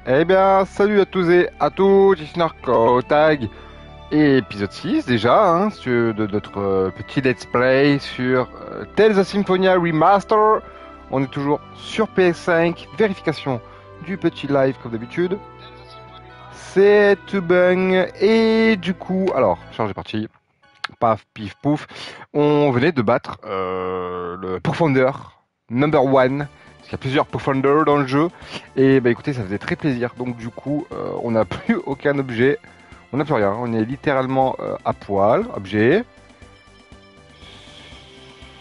Eh bien, salut à tous et à toutes, ici Narco Tag, et épisode 6 déjà, de notre petit let's play sur Tales of Symphonia Remaster. On est toujours sur PS5, vérification du petit live comme d'habitude. C'est tout bon, et du coup, alors, chargé parti, paf, pif, pouf, on venait de battre le Profounder number one. Parce qu'il y a plusieurs Profounders dans le jeu. Et bah écoutez, ça faisait très plaisir. Donc du coup, on n'a plus aucun objet. On n'a plus rien. On est littéralement à poil. Objet.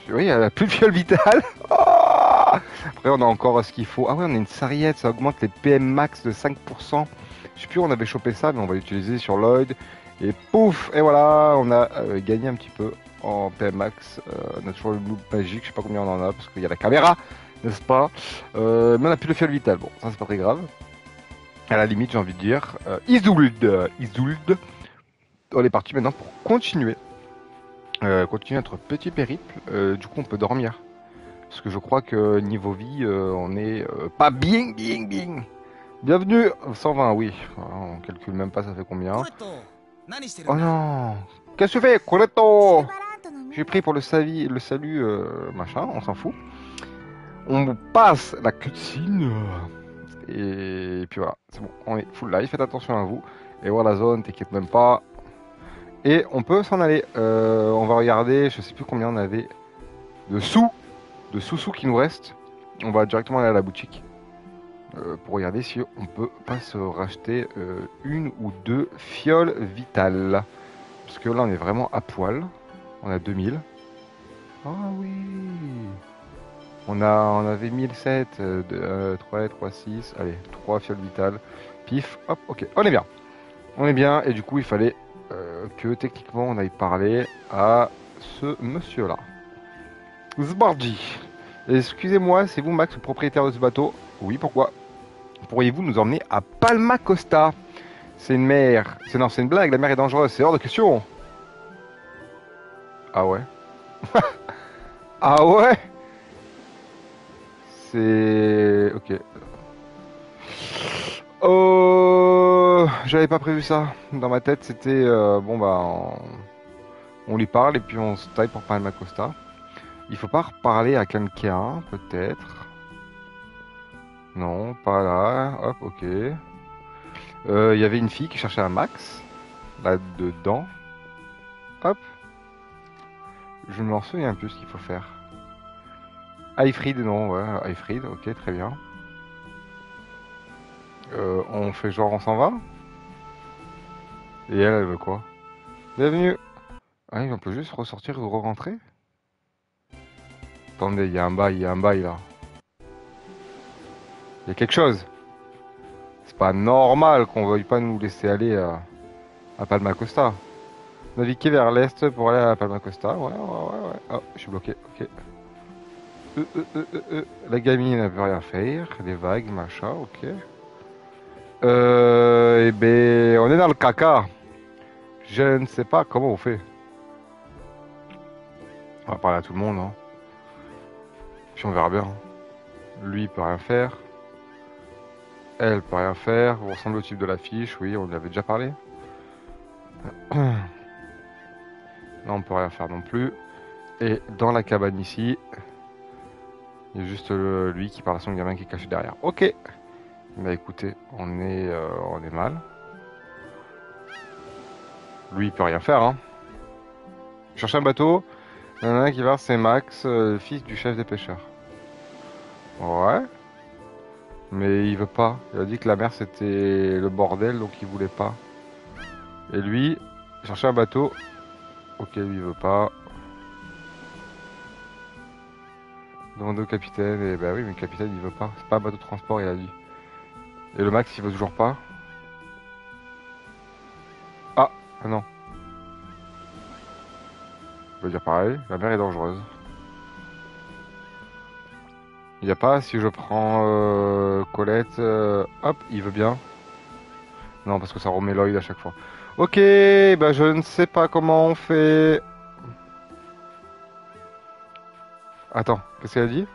Oui, il n'y a plus de fiole vitale. Oh. Après, on a encore ce qu'il faut. Ah ouais, on a une sarriette. Ça augmente les PM max de 5%. Je sais plus où on avait chopé ça, mais on va l'utiliser sur Lloyd. Et pouf. Et voilà, on a gagné un petit peu en PM max. On a toujours le loup magique. Je sais pas combien on en a parce qu'il y a la caméra, n'est-ce pas? Mais on a plus de fiole vitale. Bon, ça c'est pas très grave. À la limite, j'ai envie de dire. Isould. Isould. On est parti maintenant pour continuer. Continuer notre petit périple. Du coup, on peut dormir. Parce que je crois que niveau vie, on est pas bien, bien, bien. Bienvenue 120, oui. On calcule même pas, ça fait combien? Oh non. Qu'est-ce que tu fais, Coletto? J'ai pris pour le salut, machin, on s'en fout. On passe la cutscene. Et puis voilà, c'est bon, on est full life, faites attention à vous. Et voilà la zone, t'inquiète même pas. Et on peut s'en aller. On va regarder, je sais plus combien on avait de sous, qui nous reste. On va directement aller à la boutique pour regarder si on peut pas se racheter une ou deux fioles vitales. Parce que là on est vraiment à poil. On a 2000. Ah oui. On avait 1007, 3, 3, 6, allez, 3 fioles vitales. Pif, hop, ok, on est bien. On est bien, et du coup il fallait que techniquement on aille parler à ce monsieur-là. Zbardi. Excusez-moi, c'est vous Max, le propriétaire de ce bateau? Oui, pourquoi? Pourriez-vous nous emmener à Palma Costa? C'est une mer. Non, c'est une blague, la mer est dangereuse, c'est hors de question. Ah ouais? Ah ouais? C'est... Ok. Oh, j'avais pas prévu ça. Dans ma tête, c'était... bon bah... On lui parle et puis on se taille pour Palma Costa. Il faut pas reparler à quelqu'un, peut-être. Non, pas là. Hop, ok. Il y avait une fille qui cherchait un Max. Là-dedans. Hop. Je m'en souviens plus ce qu'il faut faire. Aifrid, non, ouais. Aifrid, ok, très bien. On fait genre on s'en va. Et elle veut quoi? Bienvenue. Ah, on peut juste ressortir ou re-rentrer? Attendez, il y a un bail là. Il y a quelque chose. C'est pas normal qu'on veuille pas nous laisser aller à Palma Costa. Naviguer vers l'est pour aller à Palma Costa. Ouais, ouais, ouais, ouais. Oh, je suis bloqué. Ok. La gamine ne peut rien faire. Les vagues, machin, ok. Eh ben, on est dans le caca. Je ne sais pas comment on fait. On va parler à tout le monde, hein. Puis on verra bien. Lui, il peut rien faire. Elle peut rien faire. Vous ressemblez au type de l'affiche, oui, on y avait déjà parlé. Là, on peut rien faire non plus. Et dans la cabane ici, il y a juste lui qui parle à son gamin qui est caché derrière. Ok. Bah écoutez, on est mal. Lui, il peut rien faire, hein. Cherche un bateau. Il y en a un qui va, c'est Max, fils du chef des pêcheurs. Ouais. Mais il veut pas. Il a dit que la mer c'était le bordel, donc il voulait pas. Et lui, chercher un bateau. Ok, lui il veut pas. Demande au capitaine. Et bah oui, mais le capitaine il veut pas. C'est pas un bateau de transport, il a dit. Et le Max il veut toujours pas. Ah, non. Je veux dire pareil, la mer est dangereuse. Il y a pas, si je prends Colette, hop, il veut bien. Non, parce que ça remet Lloyd à chaque fois. Ok, bah je ne sais pas comment on fait. Attends, qu'est-ce qu'elle a dit?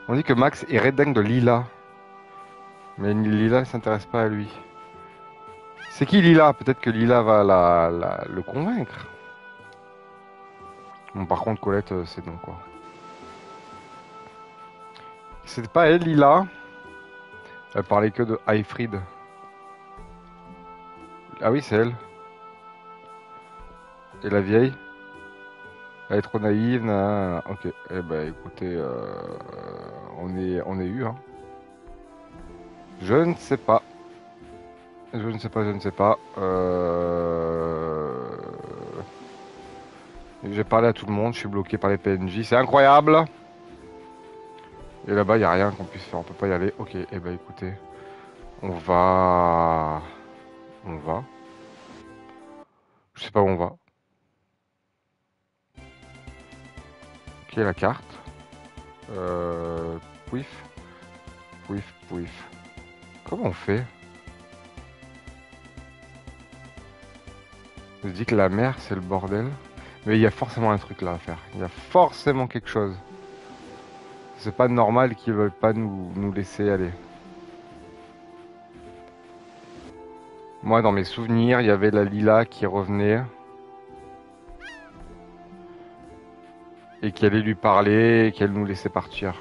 On dit que Max est rédingue de Lila. Mais Lila ne s'intéresse pas à lui. C'est qui Lila? Peut-être que Lila va le convaincre. Bon, par contre, Colette, c'est non, quoi. C'était pas elle, Lila. Elle parlait que de Aifrid. Ah oui, c'est elle. Et la vieille? Elle est trop naïve, nan. Ok. Eh ben, écoutez, on est eu, hein. Je ne sais pas. Je ne sais pas, je ne sais pas. J'ai parlé à tout le monde, je suis bloqué par les PNJ, c'est incroyable. Et là-bas, il n'y a rien qu'on puisse faire, on peut pas y aller. Ok, eh ben écoutez, on va... On va. Je sais pas où on va. Ok, la carte. Pouif. Pouif, pouif. Comment on fait? Je dis que la mer, c'est le bordel. Mais il y a forcément un truc là à faire. Il y a forcément quelque chose. C'est pas normal qu'ils veulent pas nous laisser aller. Moi, dans mes souvenirs, il y avait la Lila qui revenait et qui allait lui parler et qu'elle nous laissait partir.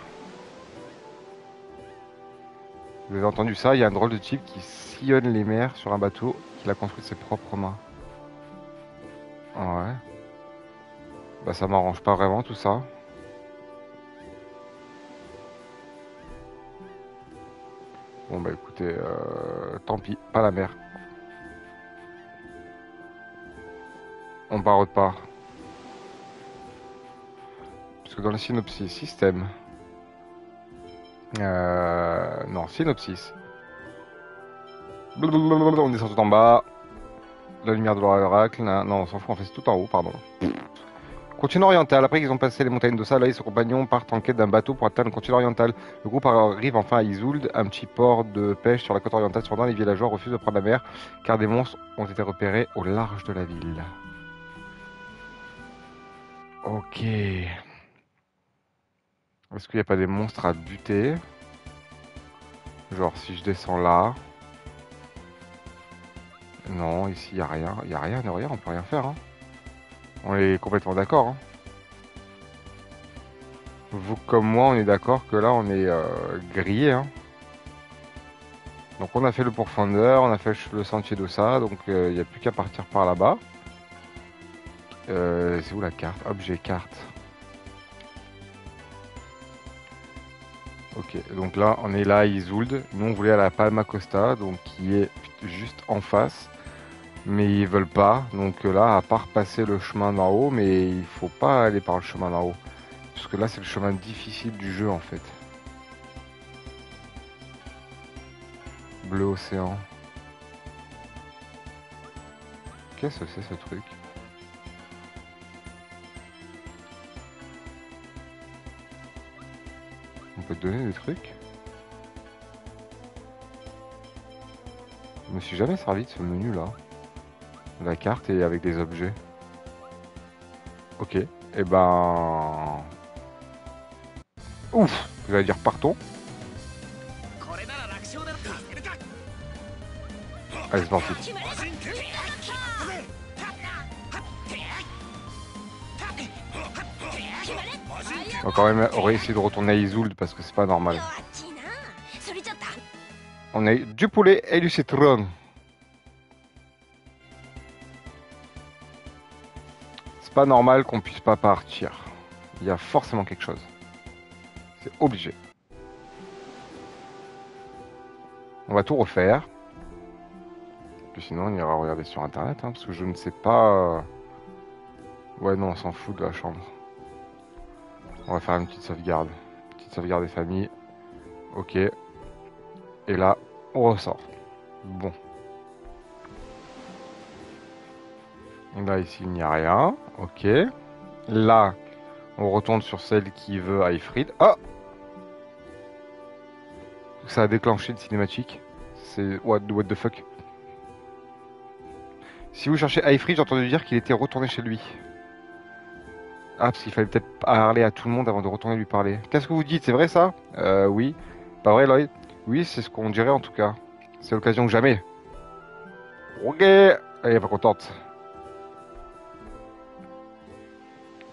Vous avez entendu ça? Il y a un drôle de type qui sillonne les mers sur un bateau qu'il a construit de ses propres mains. Ouais. Bah ça m'arrange pas vraiment tout ça. Bon bah écoutez, tant pis, pas la mer. On part autre part. Parce que dans le synopsis, système. Non, synopsis. Blablabla, on descend tout en bas. La lumière de l'oracle. Non, on s'en fout, on fait tout en haut, pardon. Continent oriental. Après qu'ils ont passé les montagnes d'Ossa, là, et ses compagnons partent en quête d'un bateau pour atteindre le continent oriental. Le groupe arrive enfin à Isould, un petit port de pêche sur la côte orientale. Cependant, les villageois refusent de prendre la mer car des monstres ont été repérés au large de la ville. Ok. Est-ce qu'il n'y a pas des monstres à buter? Genre, si je descends là... Non, ici, il n'y a rien. Il n'y a rien, on peut rien faire. Hein. On est complètement d'accord. Hein. Vous comme moi, on est d'accord que là, on est grillé. Hein. Donc on a fait le pourfendeur, on a fait le sentier d'Ossa, donc il n'y a plus qu'à partir par là-bas. C'est où la carte? Objet carte. Ok, donc là, on est là à Isould. Nous, on voulait aller à Palma Costa, donc qui est juste en face. Mais ils veulent pas, donc là, à part passer le chemin d'en haut, mais il faut pas aller par le chemin d'en haut. Parce que là, c'est le chemin difficile du jeu, en fait. Bleu océan. Qu'est-ce que c'est ce truc? On peut te donner des trucs? Je me suis jamais servi de ce menu là. La carte et avec des objets. Ok. Et ben... Ouf! Je vais dire partons. Allez, c'est parti. On va quand même essayer de retourner à Isould parce que c'est pas normal. On a du poulet et du citron. C'est pas normal qu'on puisse pas partir. Il y a forcément quelque chose. C'est obligé. On va tout refaire. Puis sinon, on ira regarder sur internet, hein, parce que je ne sais pas... Ouais, non, on s'en fout de la chambre. On va faire une petite sauvegarde. Petite sauvegarde des familles. Ok. Et là, on ressort. Bon. Et là, ici, il n'y a rien. Ok. Là, on retourne sur celle qui veut Aifrid. Ah! Ça a déclenché une cinématique. C'est... What the fuck? Si vous cherchez Aifrid, j'ai entendu dire qu'il était retourné chez lui. Ah, parce qu'il fallait peut-être parler à tout le monde avant de retourner lui parler. Qu'est-ce que vous dites? C'est vrai ça? Oui. Pas vrai, Lloyd? Oui, c'est ce qu'on dirait en tout cas. C'est l'occasion que jamais. Ok. Elle est pas contente.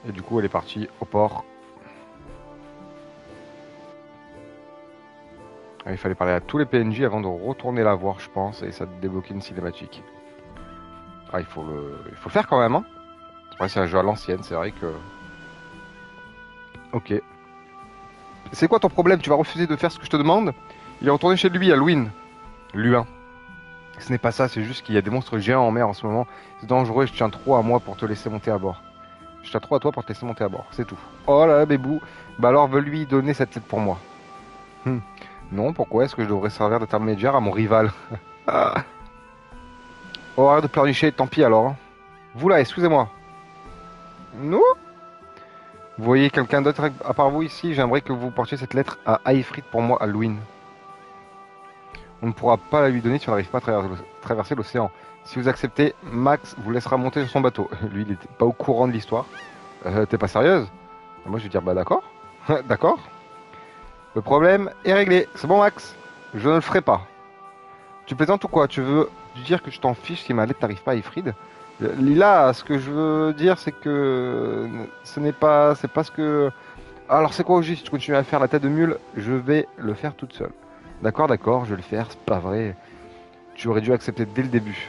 Et du coup, elle est partie au port. Ah, il fallait parler à tous les PNJ avant de retourner la voir, je pense, et ça débloquer une cinématique. Ah, il faut le faire quand même, hein. C'est un jeu à l'ancienne, c'est vrai que... Ok. C'est quoi ton problème? Tu vas refuser de faire ce que je te demande? Il est retourné chez lui, à Louin. Luin. Ce n'est pas ça, c'est juste qu'il y a des monstres géants en mer en ce moment. C'est dangereux et je tiens trop à moi pour te laisser monter à bord. Je tiens trop à toi pour te laisser monter à bord, c'est tout. Oh là là, bébou. Bah alors, veux lui donner cette lettre pour moi. Hmm. Non, pourquoi est-ce que je devrais servir d'intermédiaire à mon rival? Ah. Oh, arrête de pleurnicher, tant pis alors, hein. Vous là, excusez-moi. Nous? Vous voyez quelqu'un d'autre à part vous ici? J'aimerais que vous portiez cette lettre à Aifrit pour moi, à Louin. On ne pourra pas la lui donner si on n'arrive pas à traverser l'océan. Si vous acceptez, Max vous laissera monter sur son bateau. Lui, il n'était pas au courant de l'histoire. T'es pas sérieuse? Moi, je vais dire, bah d'accord. D'accord. Le problème est réglé. C'est bon, Max. Je ne le ferai pas. Tu plaisantes ou quoi? Tu veux dire que je t'en fiche si ma lettre n'arrive pas à Ifrid? Lila, ce que je veux dire, c'est que ce n'est pas, c'est pas ce que... Alors, c'est quoi au juste? Tu continues à faire la tête de mule? Je vais le faire toute seule. D'accord, d'accord, je vais le faire, c'est pas vrai. Tu aurais dû accepter dès le début.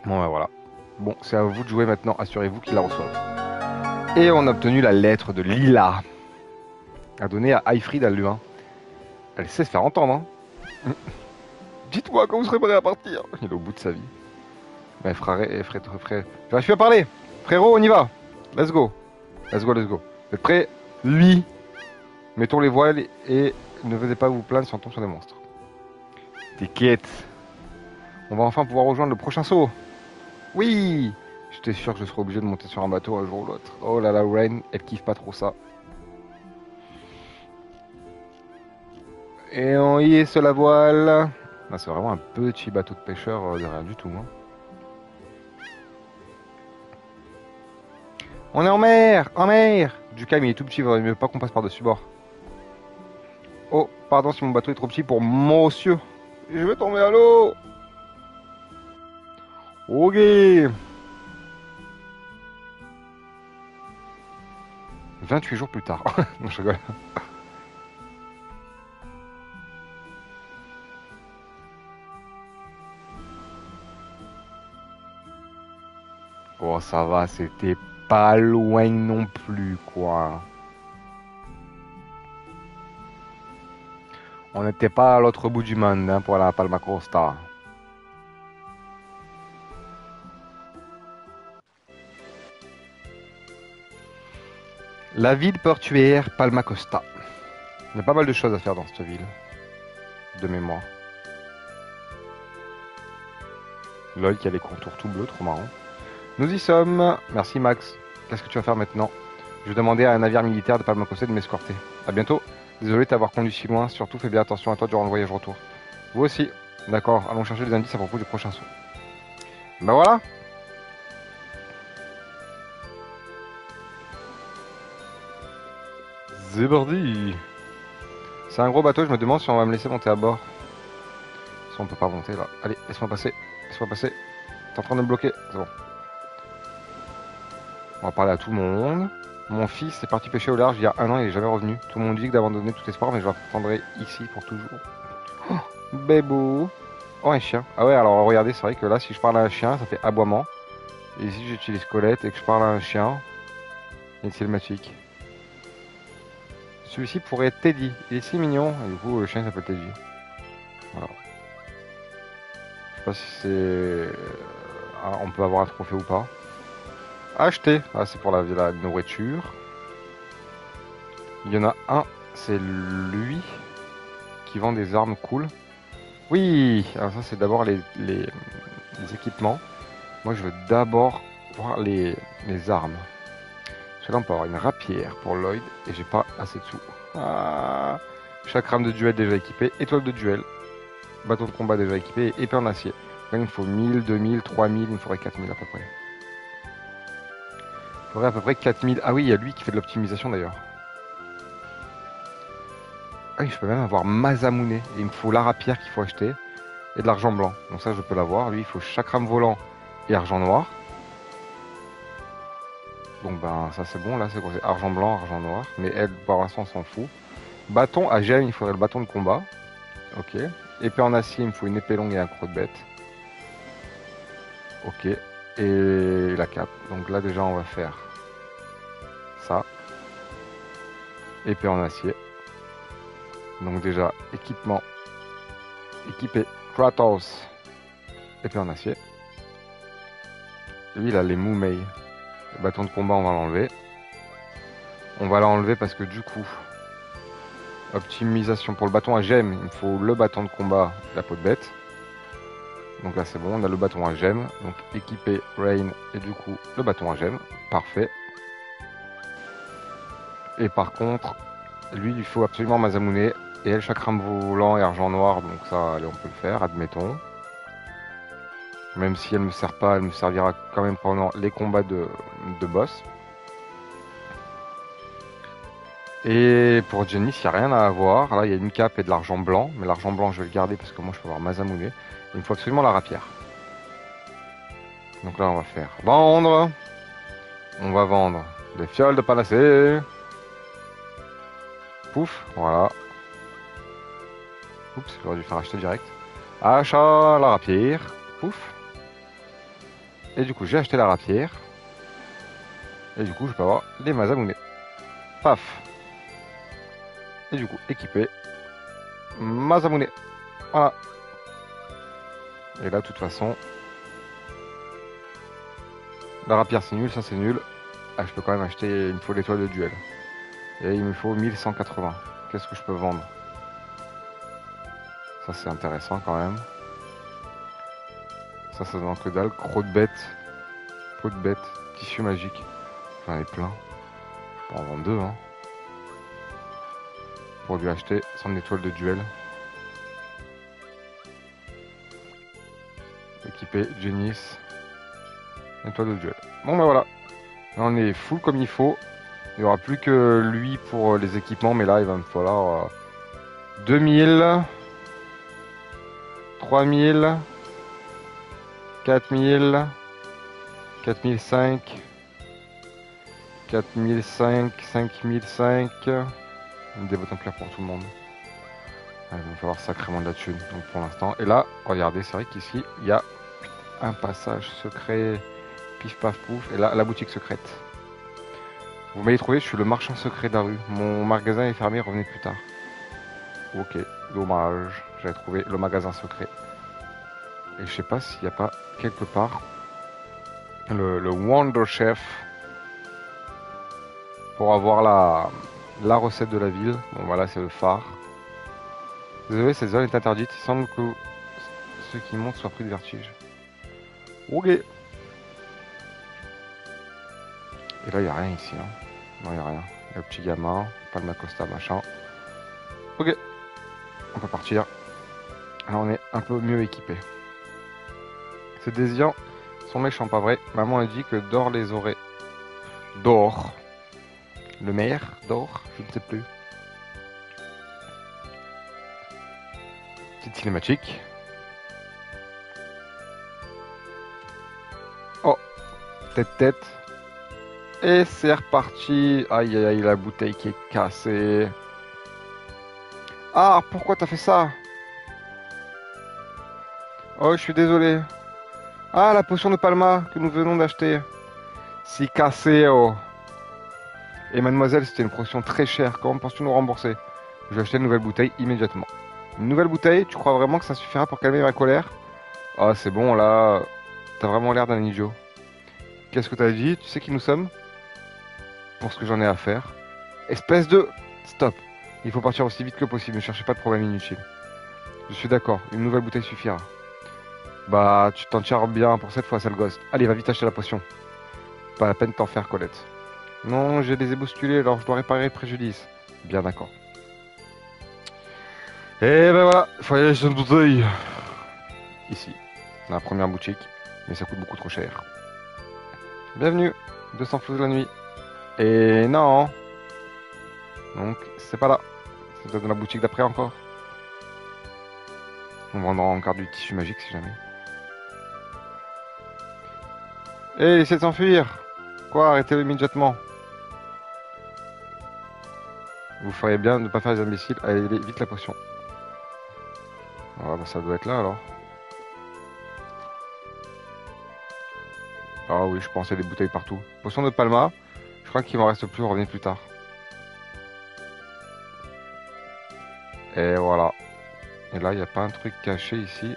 Bon, ben voilà. Bon, c'est à vous de jouer maintenant. Assurez-vous qu'il la reçoive. Et on a obtenu la lettre de Lila. À donner à Aifrid à Luin. Elle sait se faire entendre, hein. Dites-moi quand vous serez prêt à partir. Il est au bout de sa vie. Mais frère, j'arrive plus à parler. Frérot, on y va. Let's go. Let's go, let's go. Vous êtes prêts? Oui. Mettons les voiles et ne venez pas vous plaindre si on tombe sur des monstres. T'inquiète. On va enfin pouvoir rejoindre le prochain saut. Oui. J'étais sûr que je serais obligé de monter sur un bateau un jour ou l'autre. Oh là là, Rain, elle kiffe pas trop ça. Et on y est sur la voile. Ah, c'est vraiment un petit bateau de pêcheur de rien du tout. Hein. On est en mer. En mer. Du calme, il est tout petit, il vaudrait mieux pas qu'on passe par-dessus bord. Oh, pardon si mon bateau est trop petit pour monsieur. Je vais tomber à l'eau. Ok. 28 jours plus tard. Non, je rigole. Oh, ça va, c'était pas loin non plus, quoi. On n'était pas à l'autre bout du monde hein, pour la Palma Costa. La ville portuaire Palma Costa. Il y a pas mal de choses à faire dans cette ville. De mémoire. Lol qui a les contours tout bleus, trop marrant. Nous y sommes. Merci Max. Qu'est-ce que tu vas faire maintenant? Je vais demander à un navire militaire de Palma Costa de m'escorter. À bientôt. Désolé de t'avoir conduit si loin. Surtout fais bien attention à toi durant le voyage retour. Vous aussi. D'accord. Allons chercher des indices à propos du prochain saut. Ben voilà. C'est parti. C'est un gros bateau. Je me demande si on va me laisser monter à bord. Si on peut pas monter là. Allez, laisse-moi passer. Laisse-moi passer. T'es en train de me bloquer. C'est bon. On va parler à tout le monde. Mon fils est parti pêcher au large il y a un an et il est jamais revenu. Tout le monde dit que d'abandonner tout espoir, mais je l'attendrai ici pour toujours. Oh, bébou. Oh, un chien. Ah ouais, alors regardez, c'est vrai que là, si je parle à un chien, ça fait aboiement. Et si j'utilise Colette et que je parle à un chien, il y a une cinématique. Celui-ci pourrait être Teddy. Il est si mignon. Et du coup, le chien s'appelle Teddy. Voilà. Je sais pas si c'est... Ah, on peut avoir un trophée ou pas. Acheter. Ah, c'est pour la nourriture. Il y en a un, c'est lui qui vend des armes cool. Oui, alors ça c'est d'abord les équipements. Moi je veux d'abord voir les armes. Parce que là on peut avoir une rapière pour Lloyd et j'ai pas assez de sous. Ah, chaque rame de duel déjà équipée, étoile de duel, bâton de combat déjà équipé et épée en acier. Là, il me faut 1000, 2000, 3000, il me faudrait 4000 à peu près. Il faudrait à peu près 4000. Ah oui, il y a lui qui fait de l'optimisation d'ailleurs. Ah, je peux même avoir Masamune. Et il me faut la rapière qu'il faut acheter. Et de l'argent blanc. Donc ça, je peux l'avoir. Lui, il faut chakram volant et argent noir. Donc ben, ça c'est bon. Là, c'est quoi? C'est argent blanc, argent noir. Mais elle, pour l'instant, on s'en fout. Bâton à gemme, il faudrait le bâton de combat. Ok. Épée en acier, il me faut une épée longue et un croc de bête. Ok. Et la cape. Donc là, déjà, on va faire ça. Épée en acier. Donc déjà, équipement. Équipé. Kratos. Épée en acier. Lui, il a les Moumei. Le bâton de combat, on va l'enlever. On va l'enlever parce que du coup, optimisation pour le bâton à gemme, il me faut le bâton de combat, la peau de bête. Donc là, c'est bon, on a le bâton à gemme. Donc équipé Rain et du coup, le bâton à gemme. Parfait. Et par contre, lui, il faut absolument Masamune. Et elle, chakram volant et argent noir. Donc ça, allez, on peut le faire, admettons. Même si elle me sert pas, elle me servira quand même pendant les combats de boss. Et pour Jenny, il n'y a rien à avoir. Là, il y a une cape et de l'argent blanc. Mais l'argent blanc, je vais le garder parce que moi, je peux avoir Masamune. Il me faut absolument la rapière. Donc là, on va faire vendre. On va vendre des fioles de panacée. Pouf, voilà. Oups, j'aurais dû faire acheter direct. Achat la rapière. Pouf. Et du coup, j'ai acheté la rapière. Et du coup, je peux avoir les Masamune. Paf. Et du coup, équipé. Masamune. Voilà. Et là, de toute façon, la rapière c'est nul, ça c'est nul. Ah, je peux quand même acheter, il me faut l'étoile de duel. Et il me faut 1180. Qu'est-ce que je peux vendre? Ça c'est intéressant quand même. Ça donne que dalle. Croc de bête. Peau de bête. Tissu magique. J'en ai plein. Je peux en vendre deux, hein. Pour lui acheter son étoile de duel. Équipé Genis. Étoile de duel. Bon bah voilà. Là on est full comme il faut. Il n'y aura plus que lui pour les équipements. Mais là il va me falloir 2000. 3000. 4000. 4005. 4005. 5005. Des bottes en clair pour tout le monde. Il va me falloir sacrément de la thune. Donc pour l'instant. Et là, regardez, c'est vrai qu'ici, il y a un passage secret. Pif paf pouf. Et là, la boutique secrète. Vous m'avez trouvé, je suis le marchand secret de la rue. Mon magasin est fermé, revenez plus tard. Ok, dommage. J'avais trouvé le magasin secret. Et je sais pas s'il n'y a pas quelque part le Wonder Chef pour avoir la recette de la ville. Bon voilà, c'est le phare. Désolé, cette zone est interdite. Il semble que ceux qui montent soient pris de vertige. Ok. Et là, il n'y a rien ici. Hein. Non, il n'y a rien. Il y a le petit gamin, Palma Costa, machin. Ok. On peut partir. Là, on est un peu mieux équipé. Ces désirs sont méchants, pas vrai? Maman a dit que d'or les aurait. D'or. Le maire d'or, je ne sais plus. Petite cinématique. Oh, tête. Et c'est reparti. Aïe aïe aïe, la bouteille qui est cassée. Ah, pourquoi t'as fait ça? Oh, je suis désolé. Ah, la potion de Palma que nous venons d'acheter. C'est cassé, oh. Et mademoiselle, c'était une potion très chère. Comment penses-tu nous rembourser? Je vais acheter une nouvelle bouteille immédiatement. Une nouvelle bouteille? Tu crois vraiment que ça suffira pour calmer ma colère? Ah, c'est bon, là. T'as vraiment l'air d'un idiot. Qu'est-ce que t'as dit? Tu sais qui nous sommes? Pour ce que j'en ai à faire. Espèce de... Stop. Il faut partir aussi vite que possible. Ne cherchez pas de problème inutile. Je suis d'accord. Une nouvelle bouteille suffira. Bah, tu t'en tires bien pour cette fois, sale gosse. Allez, va vite acheter la potion. Pas la peine de t'en faire, Colette. Non, j'ai les ai bousculés, alors je dois réparer le préjudice. Bien d'accord. Et ben voilà, il faut aller acheter une bouteille. Ici, dans la première boutique. Mais ça coûte beaucoup trop cher. Bienvenue, 200 flous de la nuit. Et non. Donc, c'est pas là. C'est peut-être dans la boutique d'après encore. On vendra encore du tissu magique si jamais. Hé, essayez de s'enfuir! Quoi? Arrêtez-le immédiatement! Vous feriez bien de ne pas faire les imbéciles. Allez, vite la potion. Ah bah ça doit être là alors. Ah oui, je pensais des bouteilles partout. Potion de Palma. Je crois qu'il m'en reste plus, on revient plus tard. Et voilà. Et là, il n'y a pas un truc caché ici.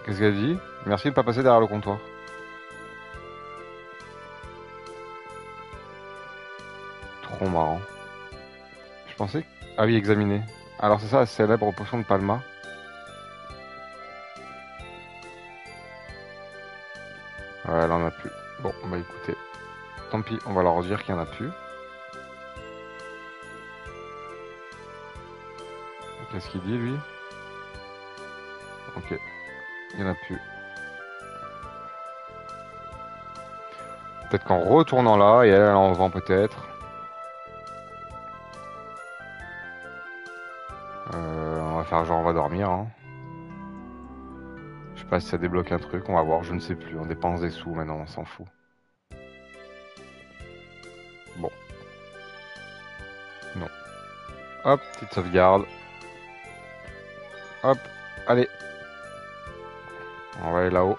Qu'est-ce qu'elle dit? Merci de ne pas passer derrière le comptoir. Trop marrant. Je pensais... Ah oui, examiner. Alors c'est ça la célèbre potion de Palma. Ouais, là on a plus. Bon, bah écoutez. Tant pis, on va leur dire qu'il n'y en a plus. Qu'est-ce qu'il dit lui? Ok. Il n'y en a plus. Peut-être qu'en retournant là, et elle en vend peut-être. On va faire genre on va dormir. Hein. Je sais pas si ça débloque un truc, on va voir, je ne sais plus. On dépense des sous maintenant, on s'en fout. Bon. Non. Hop, petite sauvegarde. Hop, allez. On va aller là-haut.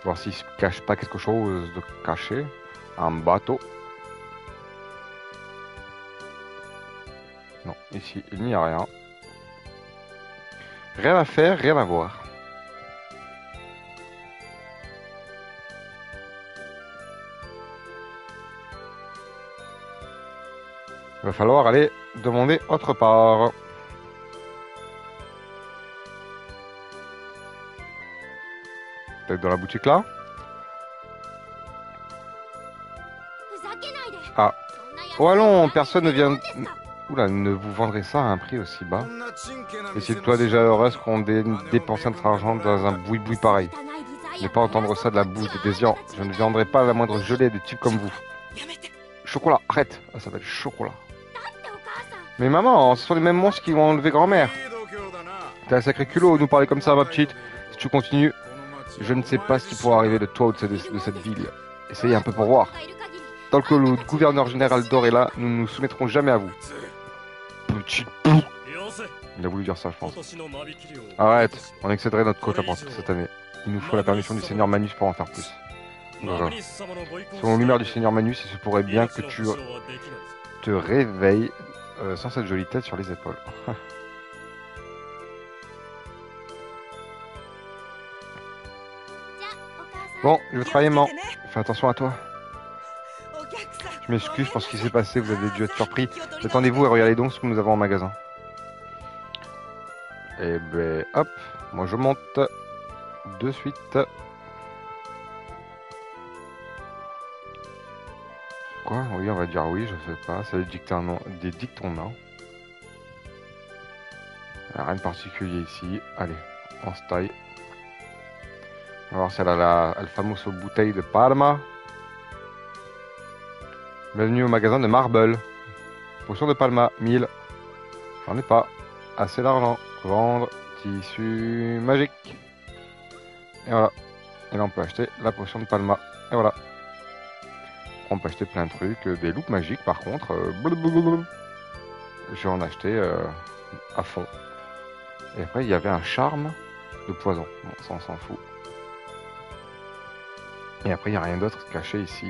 Voir s'il se cache pas quelque chose de caché. Un bateau. Non, ici, il n'y a rien. Rien à faire, rien à voir. Il va falloir aller demander autre part. Peut-être dans la boutique là? Ah. Oh allons, personne ne vient... Oula, ne vous vendrez ça à un prix aussi bas. Et si toi déjà heureuse qu'on dépense notre argent dans un boui-boui pareil. Ne pas entendre ça de la bouche des désiants. Je ne viendrai pas à la moindre gelée de types comme vous. Chocolat, arrête. Ah, ça s'appelle chocolat. Mais maman, ce sont les mêmes monstres qui vont enlever grand-mère. T'as un sacré culot de nous parler comme ça, ma petite. Si tu continues, je ne sais pas ce qui pourra arriver de toi ou de cette ville. Essayez un peu pour voir. Tant que le gouverneur général d'Or est là, nous ne nous soumettrons jamais à vous. Petite pou. Il a voulu dire ça, je pense. Arrête, on excéderait notre quota pour cette année. Il nous faut la permission du Seigneur Manus pour en faire plus. Voilà. Selon l'humeur du Seigneur Manus, il se pourrait bien que tu te réveilles sans cette jolie tête sur les épaules. Bon, je vais travailler, maman. Fais attention à toi. Je m'excuse pour ce qui s'est passé, vous avez dû être surpris. Attendez-vous et regardez donc ce que nous avons en magasin. Et ben hop, moi je monte de suite. Quoi? Oui, on va dire oui, je sais pas. Ça dicte un nom, des dictons là. Rien de particulier ici. Allez, on se taille. On va voir si elle a la fameuse bouteille de Parma. Bienvenue au magasin de Marble. Potion de Palma, 1000. J'en ai pas. Assez d'argent. Vendre. Tissu magique. Et voilà. Et là on peut acheter la potion de Palma. Et voilà. On peut acheter plein de trucs. Des loupes magiques par contre. Je vais en acheter à fond. Et après il y avait un charme de poison. Bon, ça on s'en fout. Et après il n'y a rien d'autre caché ici.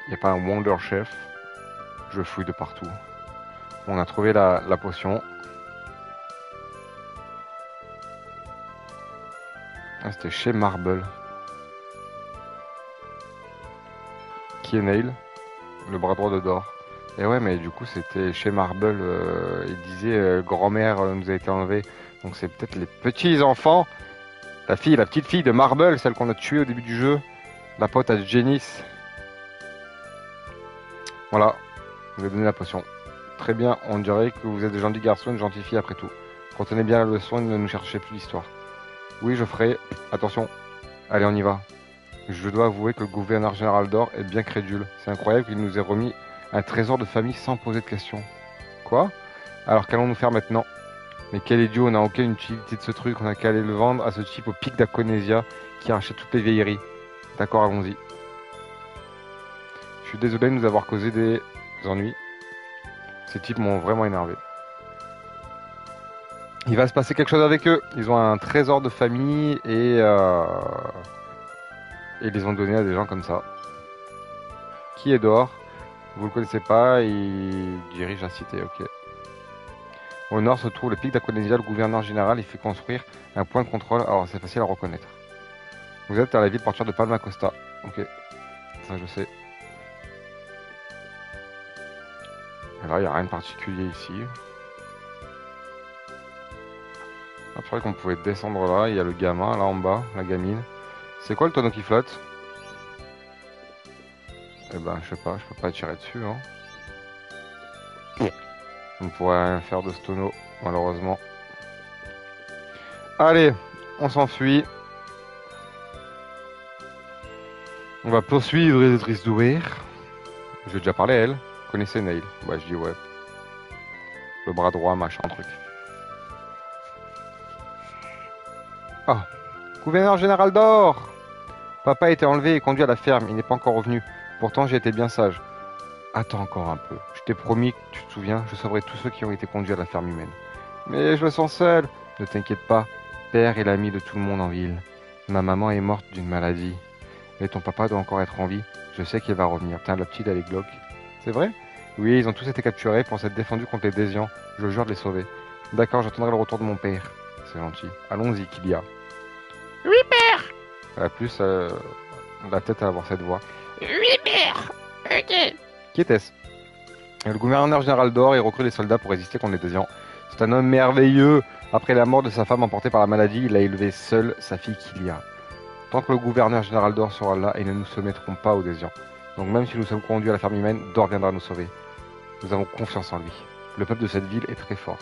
Il n'y a pas un Wonder Chef. Je fouille de partout. On a trouvé la potion. Ah, c'était chez Marble. Qui est Nail? Le bras droit de Dor. Et ouais, mais du coup, c'était chez Marble. Il disait grand-mère nous a été enlevée. Donc c'est peut-être les petits enfants. La petite fille de Marble, celle qu'on a tuée au début du jeu. La pote à Janice. Voilà. Vous avez donné la potion. Très bien, on dirait que vous êtes des gentils garçons, une gentille fille après tout. Retenez bien la leçon et ne nous cherchez plus d'histoire. Oui, je ferai. Attention. Allez, on y va. Je dois avouer que le gouverneur général d'Or est bien crédule. C'est incroyable qu'il nous ait remis Un trésor de famille sans poser de questions. Quoi? Alors qu'allons-nous faire maintenant? Mais quel idiot, on n'a aucune utilité de ce truc, on a qu'à aller le vendre à ce type au pic d'Aconesia qui rachète toutes les vieilleries. D'accord, allons-y. Je suis désolé de nous avoir causé des ennuis. Ces types m'ont vraiment énervé. Il va se passer quelque chose avec eux. Ils ont un trésor de famille et ils les ont donné à des gens comme ça. Qui est dehors? Vous le connaissez pas, il dirige la cité, ok. Au nord se trouve le pic d'Aconesia, le gouverneur général, il fait construire un point de contrôle, alors c'est facile à reconnaître. Vous êtes à la ville portuaire de Palma Costa. Ok, ça je sais. Alors il n'y a rien de particulier ici. Après qu'on pouvait descendre là, il y a le gamin là en bas, la gamine. C'est quoi le tonneau qui flotte? Eh ben je sais pas, je peux pas tirer dessus hein. On ne pourrait rien faire de ce tonneau, malheureusement. Allez, on s'enfuit. On va poursuivre les autrices d'ouvrir. J'ai déjà parlé à elle. Vous connaissez Neil? Ouais, je dis ouais. Le bras droit, machin, truc. Ah, gouverneur général d'or! Papa a été enlevé et conduit à la ferme. Il n'est pas encore revenu. Pourtant, j'ai été bien sage. Attends encore un peu. Je t'ai promis, tu te souviens, je sauverai tous ceux qui ont été conduits à la ferme humaine. Mais je me sens seul. Ne t'inquiète pas. Père est l'ami de tout le monde en ville. Ma maman est morte d'une maladie. Mais ton papa doit encore être en vie. Je sais qu'il va revenir. Tiens, la petite, elle est glauque. C'est vrai? Oui, ils ont tous été capturés pour s'être défendus contre les Désians. Je jure de les sauver. D'accord, j'attendrai le retour de mon père. C'est gentil. Allons-y, Kylia. Oui, père. Elle a plus la tête à avoir cette voix. Oui, père. Ok. Qui était-ce? Le gouverneur général d'or et recrute des soldats pour résister contre les Désians. C'est un homme merveilleux. Après la mort de sa femme emportée par la maladie, il a élevé seul sa fille Kylia. Tant que le gouverneur général d'or sera là, ils ne nous soumettront pas aux Désians. Donc même si nous sommes conduits à la ferme humaine, Dor viendra nous sauver. Nous avons confiance en lui. Le peuple de cette ville est très fort.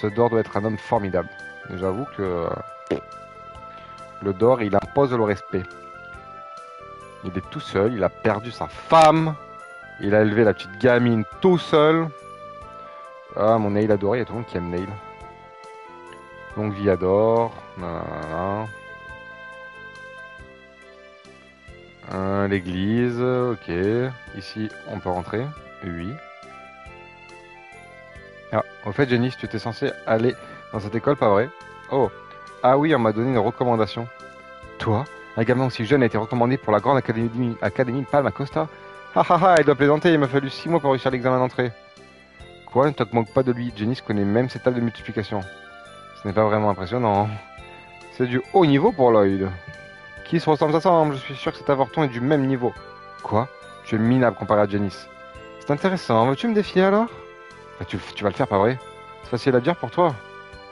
Ce Dor doit être un homme formidable. Et j'avoue que le Dor, il impose le respect. Il est tout seul, il a perdu sa femme. Il a élevé la petite gamine tout seul. Ah, mon Neil adoré, il y a tout le monde qui aime Neil. Longue vie à Dor. L'église, ok. Ici, on peut rentrer. Oui. Ah, au fait, Jenny, tu étais censé aller dans cette école, pas vrai? Oh. Ah oui, on m'a donné une recommandation. Toi, un gamin aussi jeune a été recommandé pour la grande académie de Palma Costa. Ah ah ah, elle doit plaisanter, il m'a fallu 6 mois pour réussir l'examen d'entrée. Quoi, ne te moque pas de lui, Janice connaît même ses tables de multiplication. Ce n'est pas vraiment impressionnant. C'est du haut niveau pour Lloyd. Qui se ressemblent ensemble, je suis sûr que cet avorton est du même niveau. Quoi? Tu es minable comparé à Janice. C'est intéressant, veux-tu me défier alors? Bah, tu vas le faire, pas vrai? C'est facile à dire pour toi.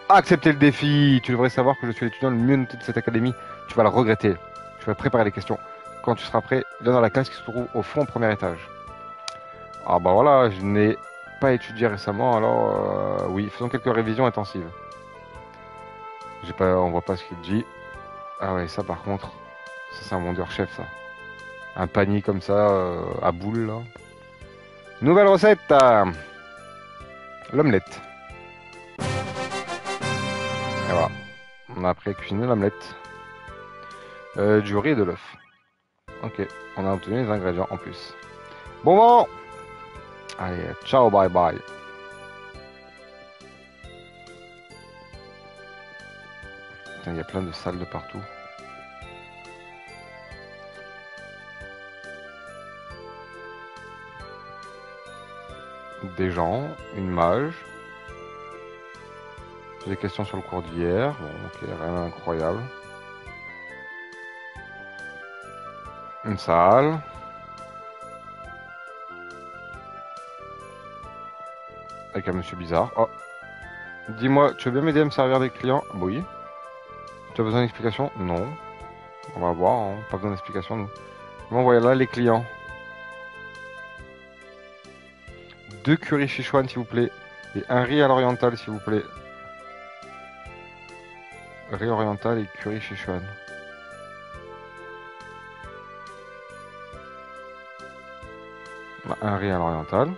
Accepter le défi! Tu devrais savoir que je suis l'étudiant le mieux noté de cette académie. Tu vas le regretter. Je vais préparer les questions. Quand tu seras prêt, viens dans la classe qui se trouve au fond au premier étage. Ah bah voilà, je n'ai pas étudié récemment, alors oui, faisons quelques révisions intensives. On voit pas ce qu'il dit. Ah ouais, ça par contre, ça c'est un Wonder Chef ça. Un panier comme ça, à boule là. Nouvelle recette, l'omelette. Et voilà, on a appris à cuisiner l'omelette. Du riz et de l'œuf. Ok, on a obtenu les ingrédients en plus. Bon, allez, ciao, bye bye. Putain, il y a plein de salles de partout. Des gens, une mage. J'ai des questions sur le cours d'hier. Bon, ok, rien d'incroyable. Une salle. Avec un monsieur bizarre. Oh. Dis-moi, tu veux bien m'aider à me servir des clients? Oui. Tu as besoin d'explications? Non. On va voir, hein. Pas besoin d'explications, nous. Bon, voilà les clients. 2 curry Sichuan, s'il vous plaît. Et un riz à l'oriental, s'il vous plaît. Riz oriental et curry Sichuan. Un riz à l'oriental.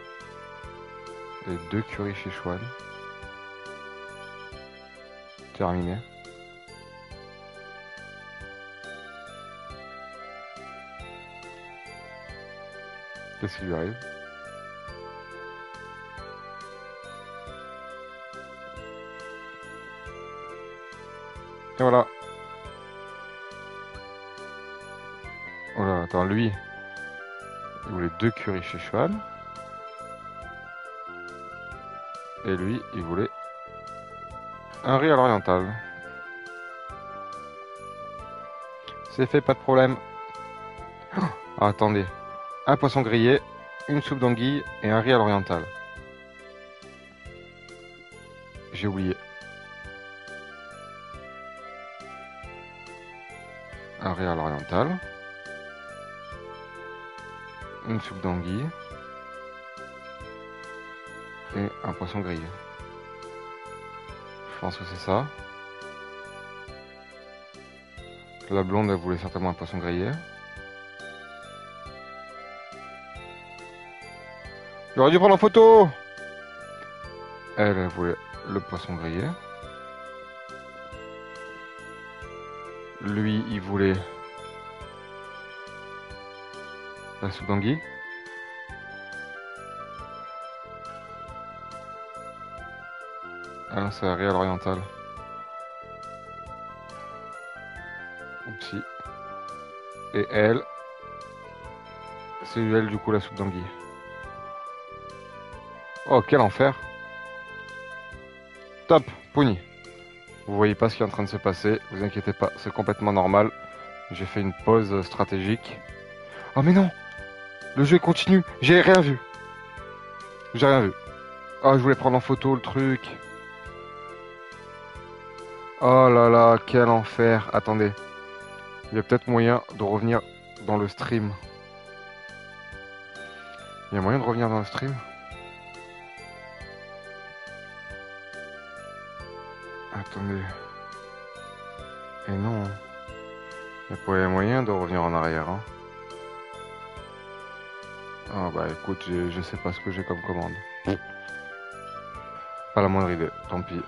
Et 2 curry Szechuan. Terminé. Qu'est-ce qui lui arrive? Et voilà. Voilà, attends, lui, il voulait 2 curry Szechuan. Et lui, il voulait un riz à l'oriental. C'est fait, pas de problème. Ah, attendez. Un poisson grillé, une soupe d'anguille et un riz à l'oriental. J'ai oublié. Un riz à l'oriental. Une soupe d'anguille. Et un poisson grillé. Je pense que c'est ça. La blonde, elle voulait certainement un poisson grillé. J'aurais dû prendre en photo. Elle voulait le poisson grillé. Lui, il voulait la soupe d'anguille. Ah, c'est un riz à l'oriental. Oupsie. Et elle, c'est elle du coup la soupe d'anguille. Oh, quel enfer. Top, Pony. Vous voyez pas ce qui est en train de se passer, vous inquiétez pas, c'est complètement normal. J'ai fait une pause stratégique. Oh mais non, le jeu continue, j'ai rien vu. J'ai rien vu. Oh, je voulais prendre en photo le truc. Oh là là, quel enfer. Attendez, il y a peut-être moyen de revenir dans le stream. Il y a moyen de revenir dans le stream? Attendez. Et non. Il n'y a pas moyen de revenir en arrière. Hein. Ah bah écoute, je sais pas ce que j'ai comme commande. Pas la moindre idée, tant pis.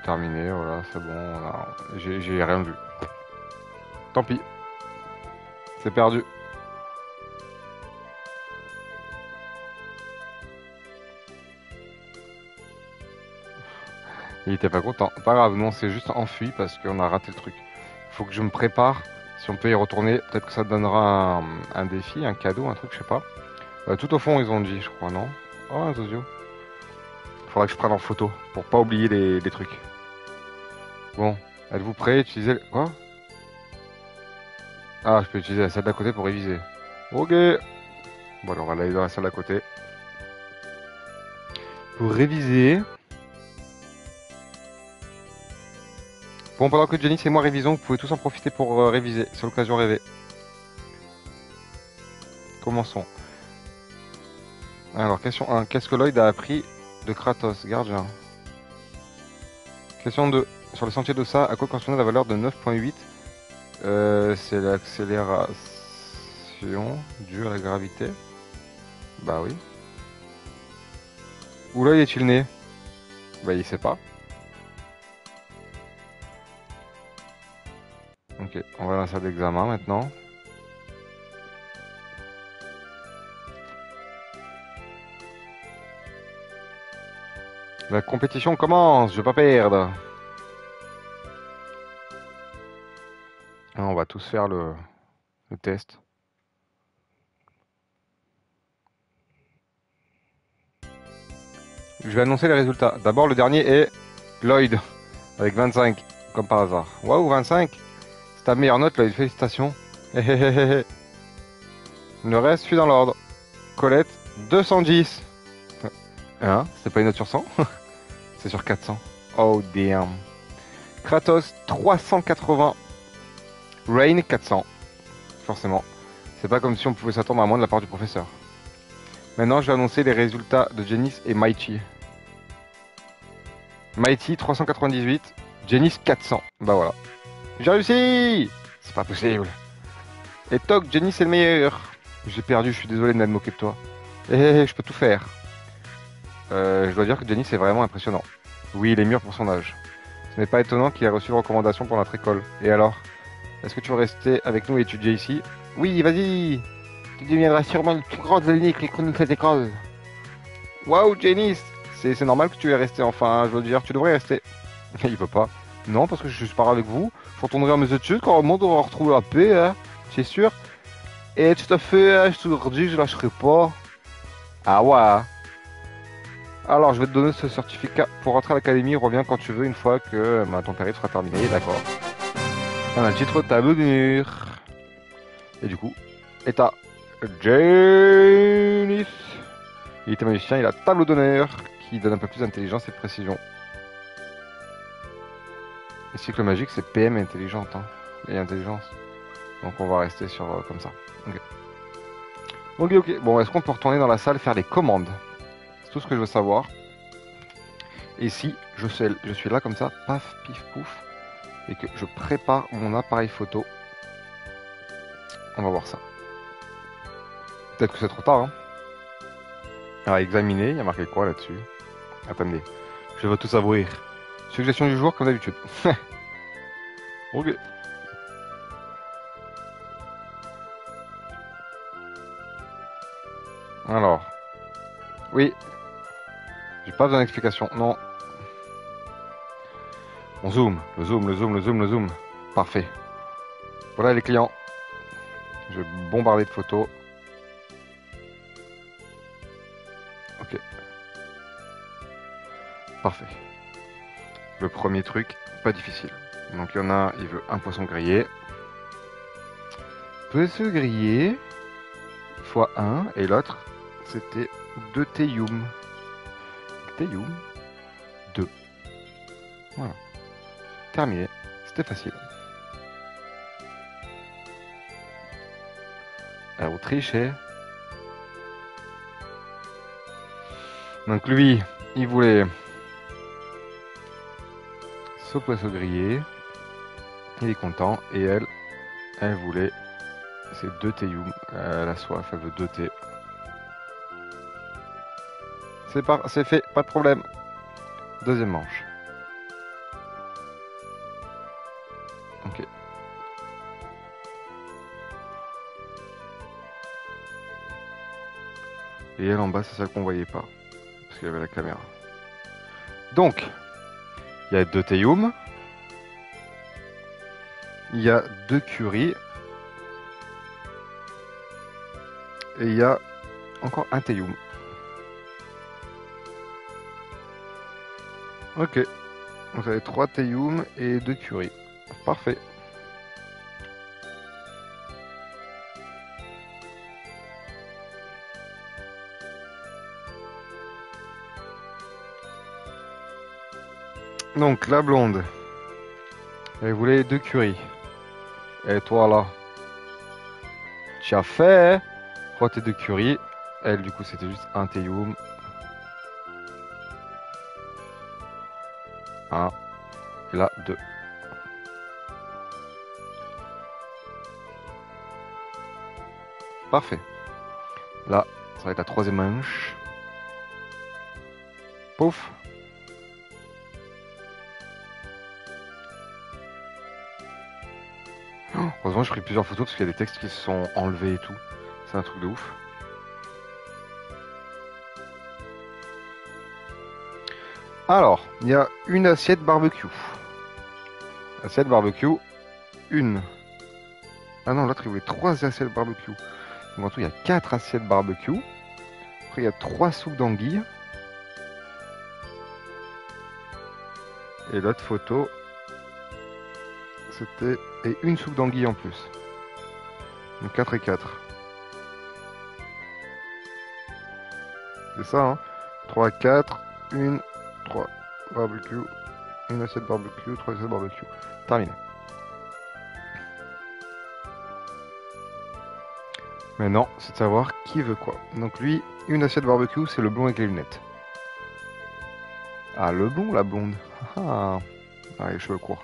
Terminé, voilà, c'est bon. J'ai rien vu. Tant pis. C'est perdu. Il était pas content. Pas grave, nous on s'est juste enfui parce qu'on a raté le truc. Faut que je me prépare. Si on peut y retourner, peut-être que ça donnera un défi, un cadeau, un truc, je sais pas. Tout au fond, ils ont dit, je crois, non? Oh, un Zozio. Faudra que je prenne en photo pour pas oublier les trucs. Bon, êtes-vous prêts? Utilisez le... Quoi? Ah, je peux utiliser la salle d'à côté pour réviser. Ok. Bon, alors on va aller dans la salle d'à côté. Pour réviser. Bon, pendant que Jenny et moi révisons, vous pouvez tous en profiter pour réviser. C'est l'occasion rêvée. Commençons. Alors, question 1. Qu'est-ce que Lloyd a appris de Kratos, gardien? Question 2. Sur le sentier d'Ossa, à quoi correspondait la valeur de 9.8? C'est l'accélération due à la gravité. Bah oui. Où Lloyd est-il né? Bah il sait pas. Ok, on va dans la salle d'examen maintenant. La compétition commence, je vais pas perdre. On va tous faire le test. Je vais annoncer les résultats. D'abord, le dernier est Lloyd, avec 25, comme par hasard. Waouh, 25! C'est ta meilleure note, Lloyd, félicitations. Le reste suit dans l'ordre. Colette, 210. Hein? C'est pas une note sur 100? C'est sur 400. Oh damn. Kratos, 380. Rain, 400. Forcément. C'est pas comme si on pouvait s'attendre à moins de la part du professeur. Maintenant, je vais annoncer les résultats de Janice et Mighty. Mighty, 398. Janice, 400. Bah voilà. J'ai réussi! C'est pas possible. Et toc, Jenny, c'est le meilleur. J'ai perdu, je suis désolé de m'être moqué de toi. Je peux tout faire. Je dois dire que Jenny, c'est vraiment impressionnant. Oui, il est mûr pour son âge. Ce n'est pas étonnant qu'il ait reçu une recommandation pour notre école. Et alors? Est-ce que tu veux rester avec nous et étudier ici? Oui, vas-y. Tu deviendras sûrement le plus grand de l'école de cette école. Waouh, Jenny, c'est normal que tu aies resté, enfin, je veux dire, tu devrais rester. Il peut pas. Non, parce que je suis pas avec vous. Je retournerai à mes études quand le monde aura retrouvé la paix, hein, c'est sûr. Et tout à fait, hein, je te le dis, je lâcherai pas. Ah ouais. Alors, je vais te donner ce certificat pour rentrer à l'académie. Reviens quand tu veux, une fois que ton périple sera terminé, d'accord. On a le titre tableau d'honneur. Et du coup, et t'as Janice. Il était magicien, il a tableau d'honneur qui donne un peu plus d'intelligence et de précision. Et cycle magique, c'est PM et intelligente, hein, et intelligence. Donc on va rester sur comme ça. Ok. Bon, est-ce qu'on peut retourner dans la salle faire les commandes? C'est tout ce que je veux savoir. Et si je suis là comme ça, paf, pif, pouf, et que je prépare mon appareil photo, on va voir ça. Peut-être que c'est trop tard, hein. Alors, examiner, il y a marqué quoi là-dessus? Attendez, je veux tout savoir. Suggestion du jour, comme d'habitude. Ok. Alors. Oui. J'ai pas besoin d'explication. Non. On zoom. Le zoom. Parfait. Voilà les clients. Je vais bombarder de photos. Ok. Parfait. Le premier truc, pas difficile. Donc il y en a, il veut un poisson grillé. Poisson grillé fois 1 et l'autre c'était 2 théium. Théium 2. Voilà. Terminé. C'était facile. Alors tricher. Donc lui, il voulait ce poisson grillé. Il est content. Et elle voulait ces 2 théium. Elle a soif, elle veut 2 thés. C'est fait, pas de problème. Deuxième manche. Ok. Et elle en bas, c'est celle qu'on voyait pas. Parce qu'il y avait la caméra. Donc, il y a 2 théium. Il y a 2 curry. Et il y a encore un théium. Ok. Vous avez 3 théium et 2 curry. Parfait. Donc la blonde, elle voulait 2 curry. Et toi là, tu as fait 3 tes 2 curry. Elle du coup c'était juste un théium. 1. Et là 2. Parfait. Là, ça va être la troisième manche. Pouf. Heureusement, j'ai pris plusieurs photos parce qu'il y a des textes qui se sont enlevés et tout. C'est un truc de ouf. Alors, il y a une assiette barbecue. Assiette barbecue, une. Ah non, l'autre il voulait 3 assiettes barbecue. Donc en tout, il y a 4 assiettes barbecue. Après, il y a 3 soupes d'anguilles. Et l'autre photo, c'était... Et une soupe d'anguille en plus. Donc 4 et 4. C'est ça, hein. 3, 4, 1, 3. Barbecue. Une assiette barbecue, 3 assiettes barbecue. Terminé. Maintenant, c'est de savoir qui veut quoi. Donc lui, une assiette barbecue, c'est le blond avec les lunettes. Ah, le blond ou la blonde? Ah, les cheveux courts.